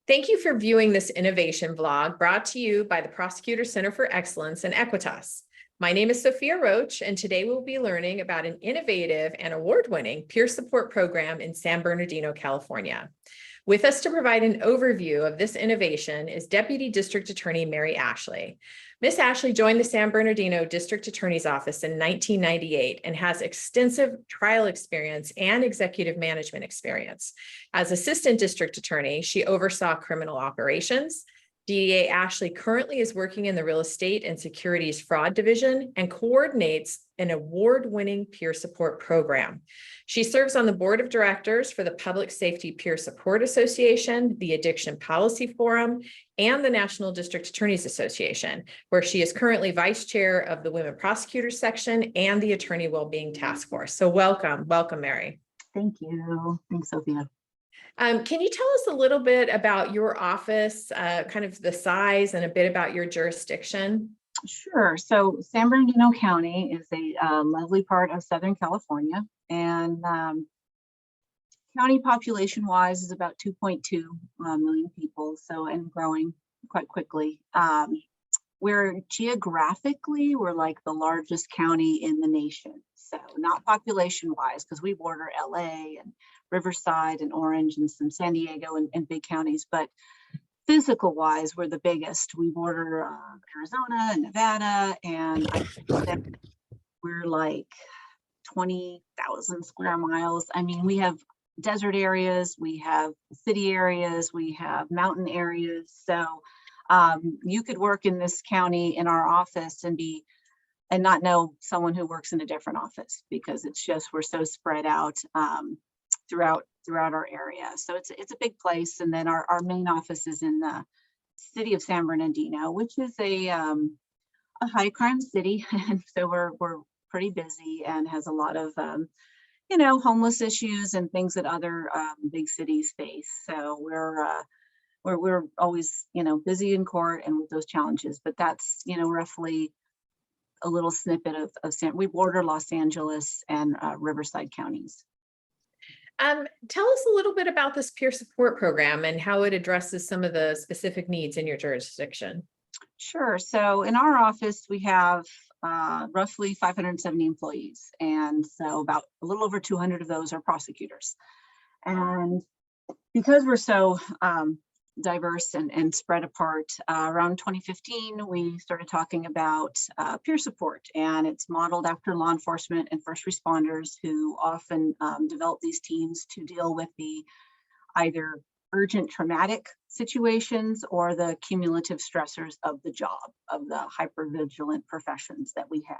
Thank you for viewing this innovation vlog brought to you by the Prosecutors Center for Excellence and Equitas. My name is Sophia Roach, and today we'll be learning about an innovative and award-winning peer support program in San Bernardino, California. With us to provide an overview of this innovation is Deputy District Attorney Mary Ashley. Ms. Ashley joined the San Bernardino District Attorney's Office in 1998 and has extensive trial experience and executive management experience. As Assistant District Attorney, she oversaw criminal operations. DDA Ashley currently is working in the Real Estate and Securities Fraud Division and coordinates an award-winning peer support program. She serves on the board of directors for the Public Safety Peer Support Association, the Addiction Policy Forum, and the National District Attorneys Association, where she is currently vice chair of the Women Prosecutors section and the Attorney Wellbeing Task Force. So welcome, Mary. Thank you. Thanks, Sophia. Can you tell us a little bit about your office, kind of the size and a bit about your jurisdiction? Sure. So San Bernardino County is a lovely part of Southern California, and county population-wise is about 2.2 million people, and growing quite quickly. We're geographically, we're like the largest county in the nation. So not population-wise, because we border LA and Riverside and Orange and some San Diego and big counties, but physical-wise, we're the biggest. We border Arizona and Nevada, and I think that we're like 20,000 square miles. I mean, we have desert areas, we have city areas, we have mountain areas. So you could work in this county in our office and not know someone who works in a different office, because it's just, we're so spread out throughout our area. So it's a big place. And then our main office is in the city of San Bernardino, which is a high crime city. And so we're pretty busy and has a lot of homeless issues and things that other big cities face. So we're always busy in court and with those challenges. But that's roughly a little snippet of we border Los Angeles and Riverside counties. Tell us a little bit about this peer support program and how it addresses some of the specific needs in your jurisdiction. Sure. So in our office, we have roughly 570 employees. And so about a little over 200 of those are prosecutors. And because we're so diverse and spread apart, around 2015, we started talking about peer support, and it's modeled after law enforcement and first responders who often develop these teams to deal with the either urgent traumatic situations or the cumulative stressors of the job, of the hypervigilant professions that we have.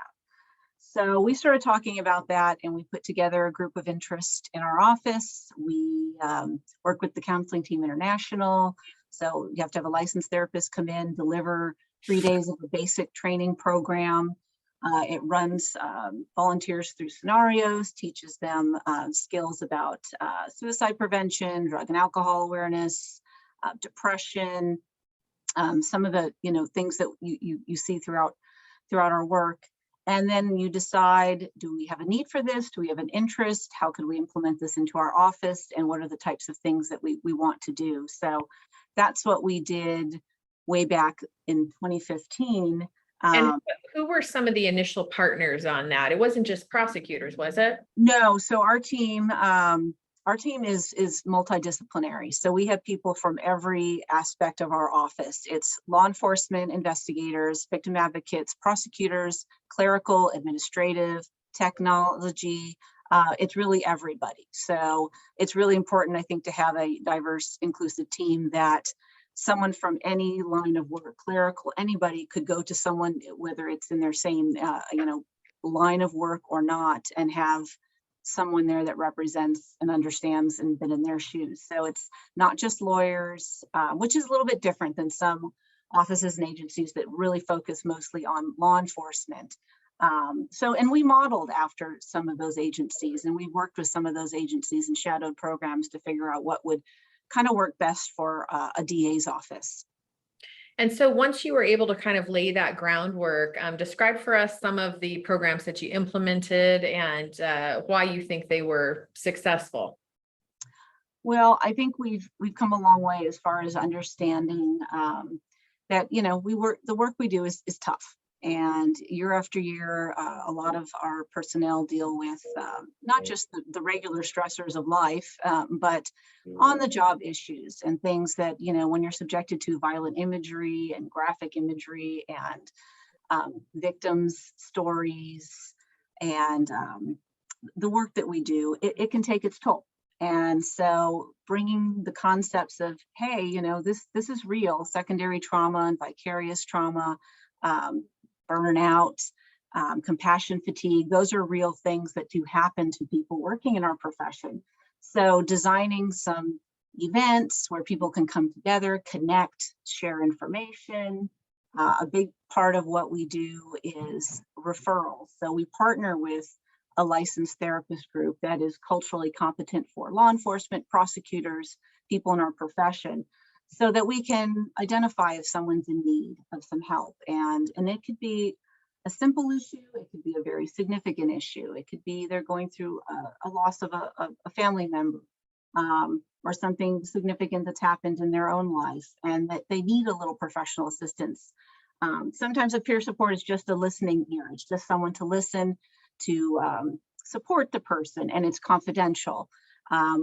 So we started talking about that, and we put together a group of interest in our office. We work with the Counseling Team International. So you have to have a licensed therapist come in, deliver 3 days of a basic training program. It runs volunteers through scenarios, teaches them skills about suicide prevention, drug and alcohol awareness, depression, some of the things that you see throughout our work. And then you decide, do we have a need for this? Do we have an interest? How could we implement this into our office? And what are the types of things that we want to do? So that's what we did way back in 2015. And who were some of the initial partners on that? It wasn't just prosecutors, was it? No, so our team is multidisciplinary. So we have people from every aspect of our office. It's law enforcement, investigators, victim advocates, prosecutors, clerical, administrative, technology. It's really everybody. So it's really important, I think, to have a diverse, inclusive team that someone from any line of work, clerical, anybody could go to someone, whether it's in their same, line of work or not, and have someone there that represents and understands and been in their shoes. So it's not just lawyers, which is a little bit different than some offices and agencies that really focus mostly on law enforcement. And we modeled after some of those agencies, and we worked with some of those agencies and shadowed programs to figure out what would kind of work best for a DA's office. And so once you were able to kind of lay that groundwork, describe for us some of the programs that you implemented and why you think they were successful. Well, I think we've come a long way as far as understanding that the work we do is tough, and year after year, a lot of our personnel deal with not just the regular stressors of life, but on the job issues and things that when you're subjected to violent imagery and graphic imagery and victims' stories and the work that we do, it can take its toll. And so bringing the concepts of, hey, this is real, secondary trauma and vicarious trauma, burnout, compassion fatigue, those are real things that do happen to people working in our profession. So designing some events where people can come together, connect, share information. A big part of what we do is referrals. So we partner with a licensed therapist group that is culturally competent for law enforcement, prosecutors, people in our profession, so that we can identify if someone's in need of some help. And it could be a simple issue, it could be a very significant issue. It could be they're going through a loss of a family member, or something significant that's happened in their own life, and that they need a little professional assistance. Sometimes a peer support is just a listening ear. It's just someone to listen, to support the person, and it's confidential.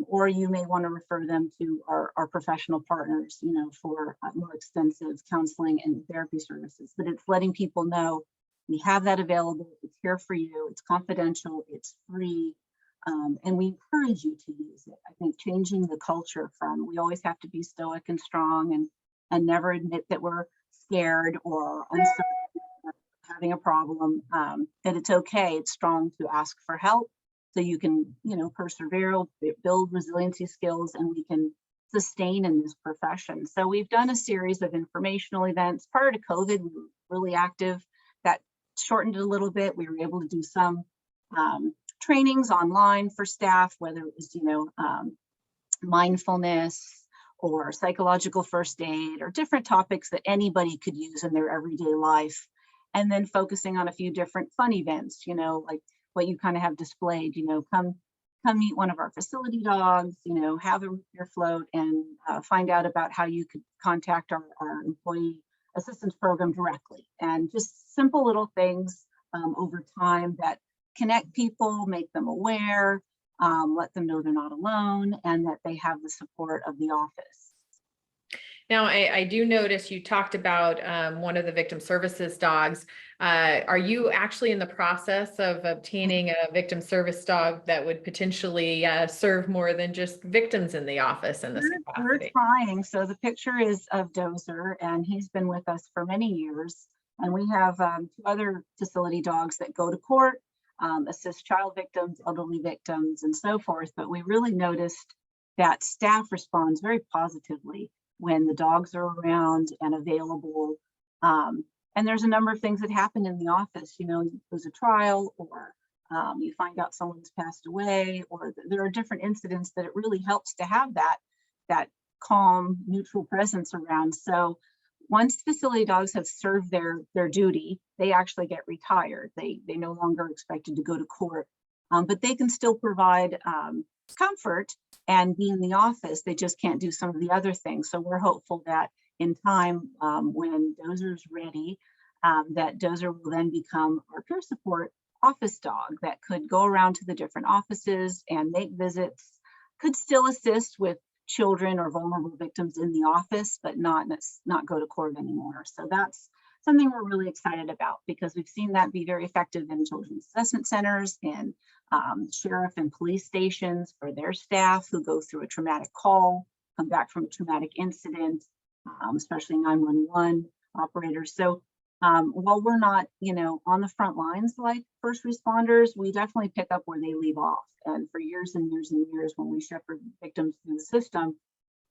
Or you may want to refer them to our professional partners, for more extensive counseling and therapy services. But it's letting people know we have that available. It's here for you. It's confidential. It's free. And we encourage you to use it. I think changing the culture from we always have to be stoic and strong and never admit that we're scared or uncertain or having a problem, that it's okay, it's strong to ask for help, so you can, persevere, build resiliency skills, and we can sustain in this profession. So we've done a series of informational events. Prior to COVID, we were really active. That shortened it a little bit. We were able to do some trainings online for staff, whether it was, mindfulness or psychological first aid or different topics that anybody could use in their everyday life. And then focusing on a few different fun events, like what you kind of have displayed, come meet one of our facility dogs, have a your float and find out about how you could contact our employee assistance program directly. And just simple little things over time that connect people, make them aware, let them know they're not alone, and that they have the support of the office. Now, I do notice you talked about one of the victim services dogs. Are you actually in the process of obtaining a victim service dog that would potentially serve more than just victims in the office in this capacity? We're trying. So the picture is of Dozer, and he's been with us for many years. And we have 2 other facility dogs that go to court, assist child victims, elderly victims, and so forth. But we really noticed that staff responds very positively when the dogs are around and available. And there's a number of things that happen in the office. There's a trial, or you find out someone's passed away, or there are different incidents that it really helps to have that calm, neutral presence around. So once facility dogs have served their duty, they actually get retired. They no longer expected to go to court, but they can still provide comfort and be in the office. They just can't do some of the other things. So we're hopeful that in time, when Dozer's ready, that Dozer will then become our peer support office dog that could go around to the different offices and make visits, could still assist with children or vulnerable victims in the office, but not go to court anymore. So that's something we're really excited about, because we've seen that be very effective in children's assessment centers and sheriff and police stations for their staff who go through a traumatic call, come back from a traumatic incident, especially 911 operators. So while we're not, on the front lines like first responders, we definitely pick up where they leave off. And for years and years and years, when we shepherd victims through the system,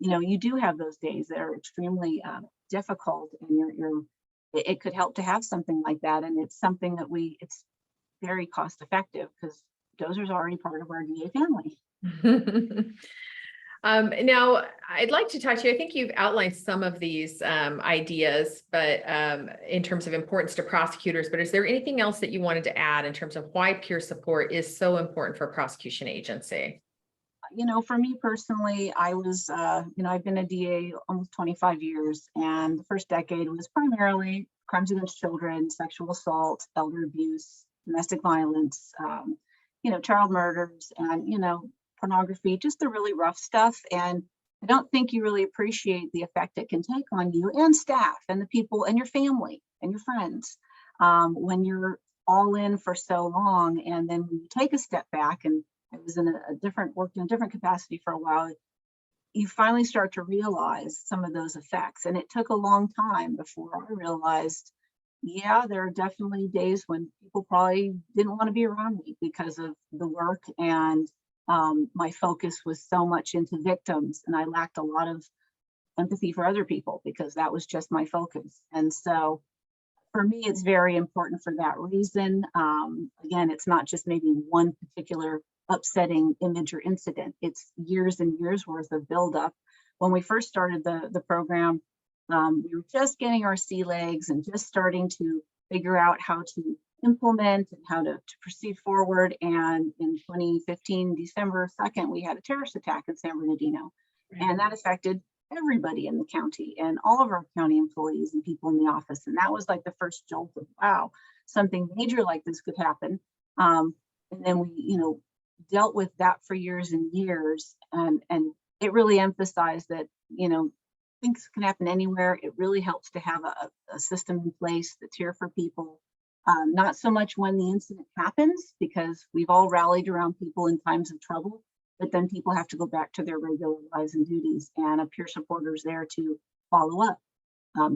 you do have those days that are extremely difficult, and it could help to have something like that. And it's something that it's very cost effective, because Dozer's already part of our DA family. Now, I'd like to talk to you. I think you've outlined some of these ideas, but in terms of importance to prosecutors, but is there anything else that you wanted to add in terms of why peer support is so important for a prosecution agency? For me personally, I was, I've been a DA almost 25 years, and the first decade was primarily crimes against children, sexual assault, elder abuse, domestic violence, child murders, and, pornography, just the really rough stuff. And I don't think you really appreciate the effect it can take on you and staff and the people and your family and your friends when you're all in for so long. And then when you take a step back, and I was in worked in a different capacity for a while, you finally start to realize some of those effects. And it took a long time before I realized, yeah, there are definitely days when people probably didn't want to be around me because of the work, and my focus was so much into victims, and I lacked a lot of empathy for other people because that was just my focus. And so for me, it's very important for that reason. Again, it's not just maybe one particular upsetting image or incident. It's years and years worth of buildup. When we first started the program, we were just getting our sea legs and just starting to figure out how to implement and how to proceed forward. And in 2015, December 2nd, we had a terrorist attack in San Bernardino, and that affected everybody in the county and all of our county employees and people in the office. And that was like the first jolt of, wow, something major like this could happen. And then we, dealt with that for years and years. And it really emphasized that, things can happen anywhere. It really helps to have a system in place that's here for people. Not so much when the incident happens, because we've all rallied around people in times of trouble, but then people have to go back to their regular lives and duties, and a peer supporter is there to follow up,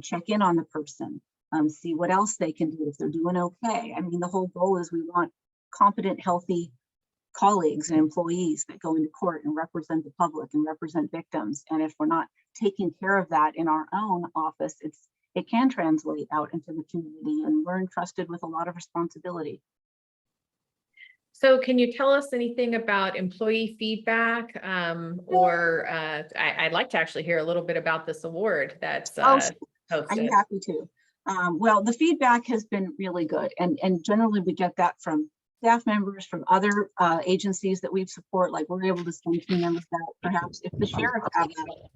check in on the person, see what else they can do if they're doing okay. I mean, the whole goal is we want competent, healthy colleagues and employees that go into court and represent the public and represent victims. And if we're not taking care of that in our own office, it can translate out into the community, and we're entrusted with a lot of responsibility. So can you tell us anything about employee feedback? I'd like to actually hear a little bit about this award that's Sure. hosted. I'm happy to. Well, the feedback has been really good. And generally we get that from staff members, from other agencies that we support. Like, we're able to send team members out, perhaps if the sheriff had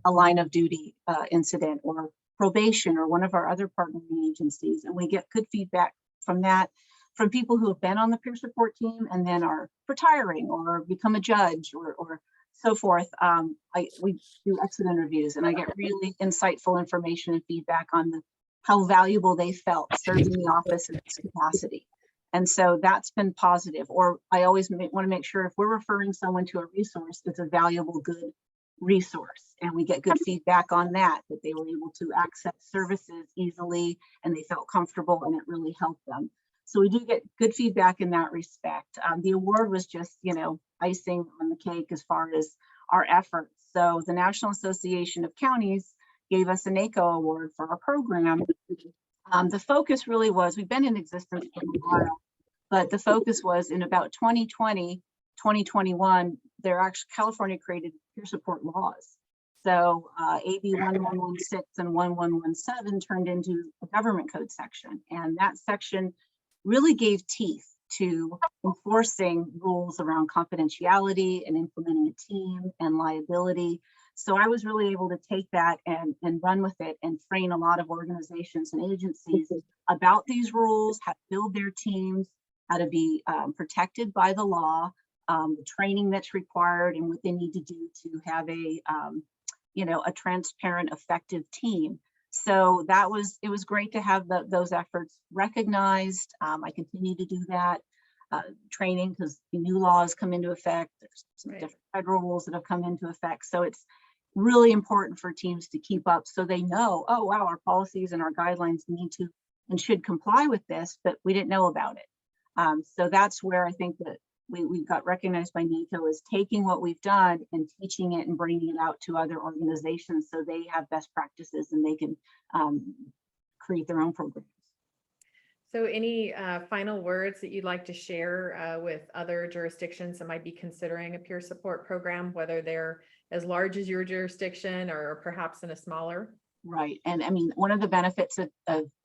a line of duty incident, or probation, or one of our other partnering agencies. And we get good feedback from that, from people who have been on the peer support team and then are retiring or become a judge or so forth. We do exit interviews, and I get really insightful information and feedback on how valuable they felt serving the office in this capacity. And so that's been positive. Or I always want to make sure if we're referring someone to a resource, it's a valuable, good resource. And we get good feedback on that they were able to access services easily and they felt comfortable and it really helped them. So we do get good feedback in that respect. The award was just, icing on the cake as far as our efforts. So the National Association of Counties gave us an NACO award for our program. The focus really was, we've been in existence for a while, but the focus was in about 2020, 2021, California created peer support laws. So AB 1116 and 1117 turned into a government code section. And that section really gave teeth to enforcing rules around confidentiality and implementing a team and liability. So I was really able to take that and run with it and train a lot of organizations and agencies about these rules, how to build their teams, how to be protected by the law, the training that's required, and what they need to do to have a transparent, effective team. So it was great to have those efforts recognized. I continue to do that training because the new laws come into effect. There's some different federal rules that have come into effect. So it's really important for teams to keep up so they know, oh, wow, our policies and our guidelines need to and should comply with this, but we didn't know about it. So that's where I think that we got recognized by NACO as taking what we've done and teaching it and bringing it out to other organizations so they have best practices and they can create their own programs. So any final words that you'd like to share with other jurisdictions that might be considering a peer support program, whether they're as large as your jurisdiction or perhaps in a smaller? Right. And I mean, one of the benefits of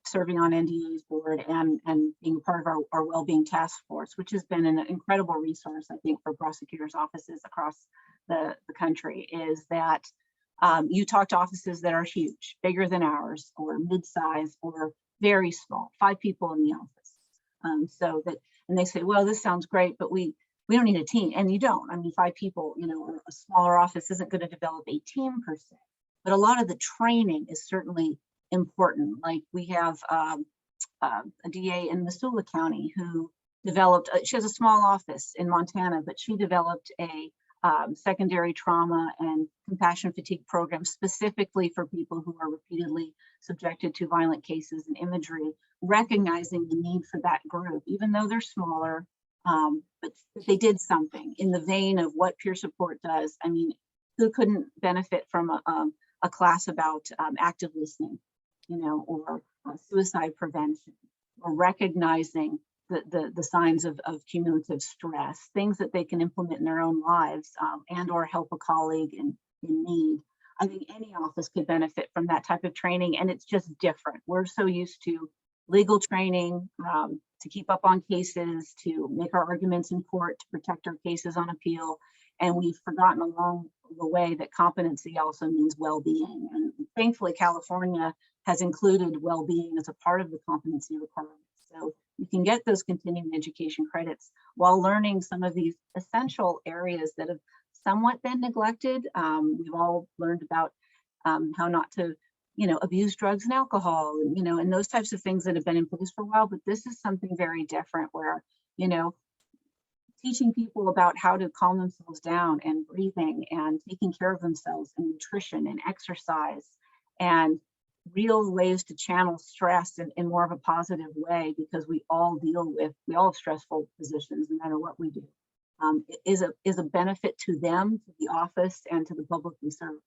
serving on NDA's board and being part of our well-being task force, which has been an incredible resource, I think, for prosecutors' offices across the country is that you talk to offices that are huge, bigger than ours, or mid-size, or very small, 5 people in the office. So that, and they say, well, this sounds great, but we don't need a team. And you don't. I mean, 5 people, you know, a smaller office isn't going to develop a team per se, but a lot of the training is certainly important. Like we have a DA in Missoula County who developed, she has a small office in Montana, but she developed a secondary trauma and compassion fatigue program specifically for people who are repeatedly subjected to violent cases and imagery, recognizing the need for that group, even though they're smaller, but they did something in the vein of what peer support does. I mean, who couldn't benefit from a class about active listening, you know, or suicide prevention, or recognizing the signs of cumulative stress, things that they can implement in their own lives, and or help a colleague in need. I think any office could benefit from that type of training, and it's just different. We're so used to legal training, to keep up on cases, to make our arguments in court, to protect our cases on appeal, and we've forgotten along the way that competency also means well-being. And thankfully, California has included well-being as a part of the competency requirements. So you can get those continuing education credits while learning some of these essential areas that have somewhat been neglected. We've all learned about how not to, you know, abuse drugs and alcohol, and, you know, and those types of things that have been in place for a while. But this is something very different where, you know, teaching people about how to calm themselves down and breathing and taking care of themselves and nutrition and exercise and real ways to channel stress in more of a positive way, because we all have stressful positions no matter what we do, is a benefit to them, to the office, and to the public we serve.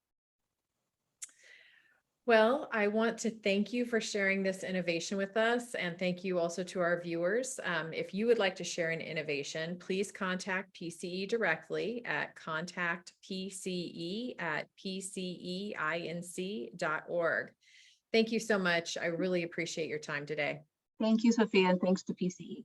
Well, I want to thank you for sharing this innovation with us, and thank you also to our viewers. If you would like to share an innovation, please contact PCE directly at contactpce@pceinc.org. Thank you so much. I really appreciate your time today. Thank you, Sophia, and thanks to PCE.